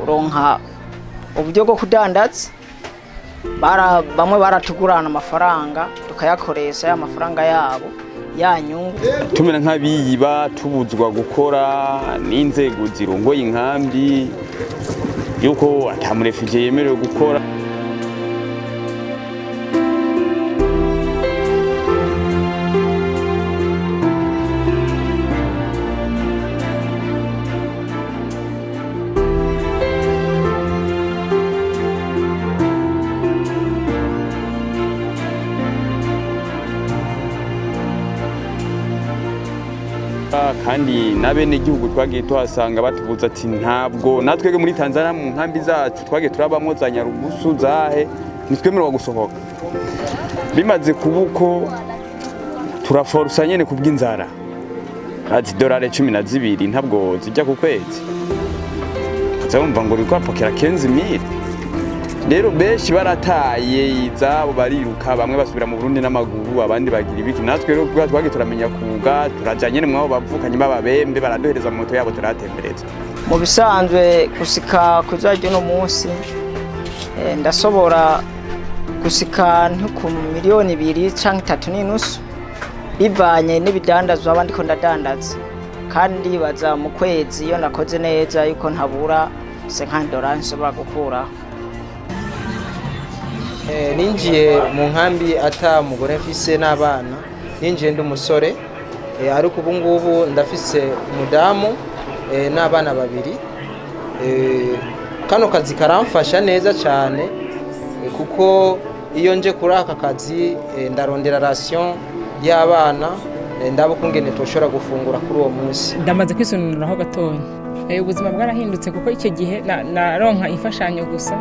ronka uburyo bwo kudandaza bamwe baratugurana amafaranga tukayakoresha amafaranga yabo yanyungu tumera nk'abiyiba tubuzwa gukora n'inzego zirongoye inkambi yuko atamurefugee yemerewe gukora. Kandi nabene igihugu twagiye tuhasanga batubuza ati ntabwo natwege muri Tanzania mu nkambi zacu twagiye turabamwo za Nyarugusu zahe nitwemerwa gusohoka. Bimaze kubuko turaforsa nyene kubw'inzara ati $12 ntabwo zijya ku kwezi uzabumva ngo riko apokera 15,000. Rero benshi barataye izabo bariruka bamwe basubira mu Burundi n'amaguru abandi bagira ibiki natwe rero twagiye turamenya kuga turajanye mwabo bavukanye bababembe baradohereza mu moto yabo turatembereza. Mu bisanzwe gusika kuzajya no munsi ndasobora gusika nko ku miliyoni 2 canke 3.5 bivanye n'ibidandazwa abandi ko ndadandaza kandi baza mu kwezi iyo nakoze neza yuko ntabura $50 nshobora gukura. Ninjiye mu nkambi ata mugore mfise n'abana ninjiye ndi umusore ariko ubu ngubu ndafise umudamu n'abana 2. Kano kazi karamfasha neza cyane kuko iyo nje kuri aka kazi ndarondera ration y'abana ndabo kungene toshora gufungura kuri uwo munsi. Ndamaze kwisonuraho gatonya. Ubuzima bwarahindutse kuko icyo gihe naronka imfashanyo gusa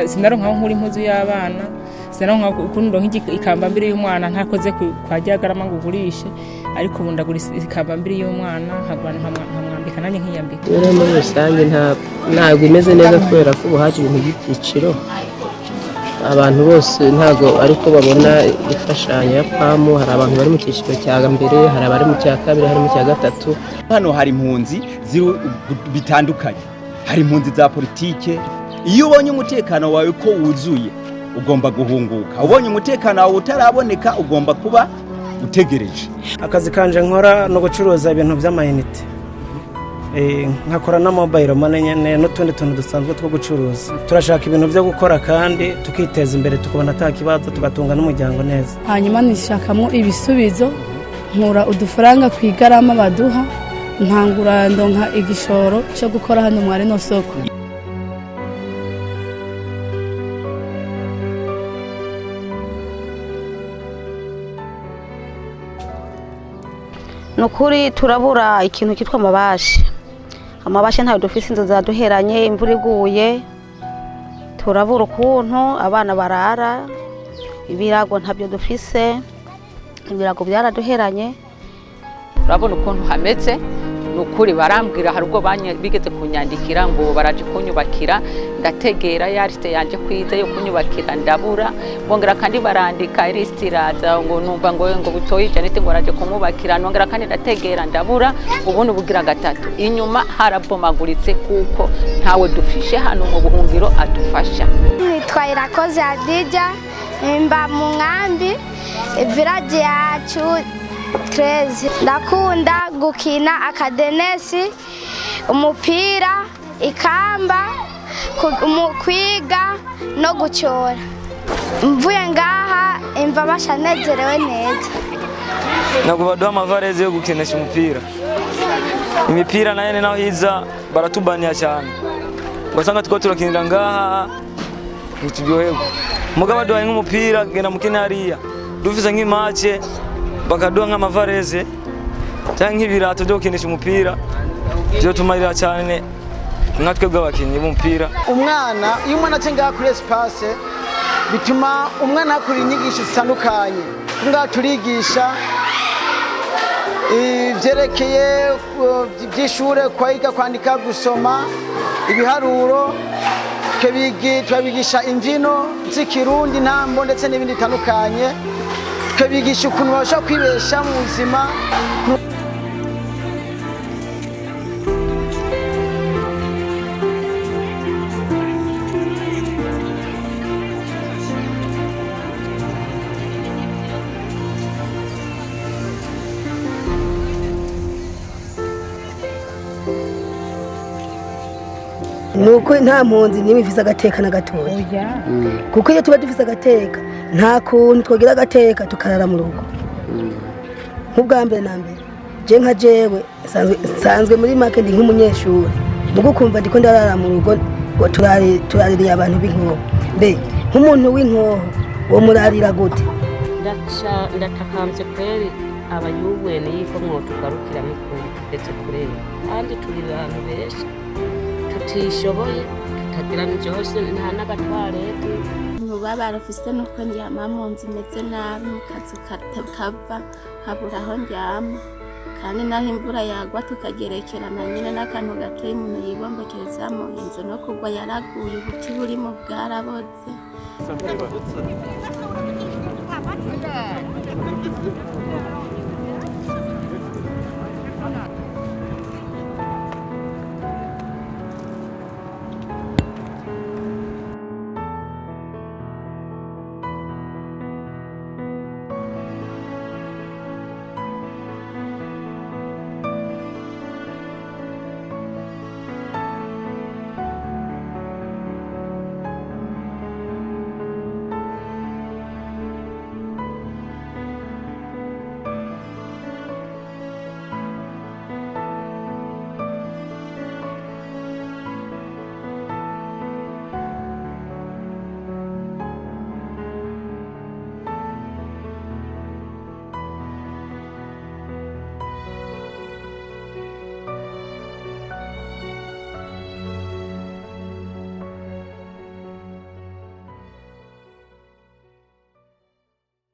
sinaronka nk'uri impuzu y'abana sinaronka ukundo ikambambiri y'umwana ntakoze kwajyagarama ngo ugurishe ariko ubu ndagura ikambambiri y'umwana nkamwambika nanjye nkiyambika. Rero muri rusange ntabwo imeze neza kubera ko ubuhaje ibintu by'igiciro abantu bose ntago ariko babona ifashanyo ya pamu. Hari abantu bari mu cyiciro cya mbere hari abari mu cya kabiri hari mu cya gatatu. Hano hari impunzi bitandukanye, hari impunzi za politike. Iyo ubonye umutekano wawe ko wuzuye ugomba guhunguka, ubonye umutekano wawe utaraboneka ugomba kuba utegereje. Akazi kanje nkora no gucuruza ibintu by'amayinite nkakora na mobile money nyene n'utundi tuntu dusanzwe two gucuruza. Turashaka ibintu byo gukora kandi tukiteza imbere tukubona atakibazo tugatunga n'umuryango neza. Hanyuma nishakamo ibisubizo nkura udufaranga kwigarama baduha ntangura ndonka igishoro cyo gukora hano mwari no soko. Nukuri turabura ikintu kitwa amabashe ntayo dufise inzu zaduheranye imvura iguye turabura ukuntu abana barara ibirago ntabyo dufise ibirago byaraduheranye. Urabona ukuntu hameze nukuri barambwira hari ubwo bigeze kunyandikira ngo baraje kunyubakira ndategera yariste yanje kwiza yo kunyubakira ndabura bongera kandi barandika iriste iraza ngo numva ngo butoyi Janete ngo araje kumubakira nongera kandi ndategera ndabura ubuntu bugira gatatu inyuma harabomaguritse kuko ntawe dufishe hano mu buhungiro adufasha. Irakoze Adija imba mu nkambi village yacu 13. Ndakunda gukina akadenesi umupira ikamba kwiga no gucora. Mvuye ngaha imva bashanezerewe neza. Ntabwo baduha amavareze yo gukinisha umupira. Imipira nayo naho hiza baratubaniya cyane. Basanga tuko turakinira ngaha ntitubyohego. Mugabo baduha nk'umupira genda mukina hariya. Dufise nk'imace bakaduha nk'amavareze cyangwa nk'ibirato byo gukinisha umupira vyotumarira cyane nka twebwe abakinnyi b'umupira. Iyo umwana aje ngaha kuri espace bituma umwana akura inyigisho zitandukanye. Ngaha turigisha ivyerekeye ivy'ishure, kwiga kwandika, gusoma, ibiharuro, tukabigisha imvyino z'ikirundi, intambo ndetse n'ibindi bitandukanye, tukabigisha ukuntu bashobora kwibesha mu buzima. nuko nta mpunzi n'imwe ifise agateka na gatoya, kuko iyo tuba dufise agateka nta kuntu twogira agateka tukarara mu rugo. Nk'ubwa mbere na mbere je nka jewe sanzwe muri make ndi nk'umunyeshuri, mugo kumva ndiko ndarara mu rugo ngo turaririye abantu b'inkoho. Mbe nk'umuntu w'inkoho wo murarira gute? Ndatakambye kweri abayubwene yiko mwotugarukira mikuru tugeze kurera, kandi turi abantu benshi tutishoboye, tutagira byose, nta n'agatwarete. Muba barafise nuko ndyama mu nzu imeze nabi, mu kazi kava habura aho ndyama, kandi naho imvura yagwa tukagerekerana nyine n'akantu gatoya umuntu yibombekerezamo. Inzu no kugwa yaraguye, ubuti burimo bwaraboze.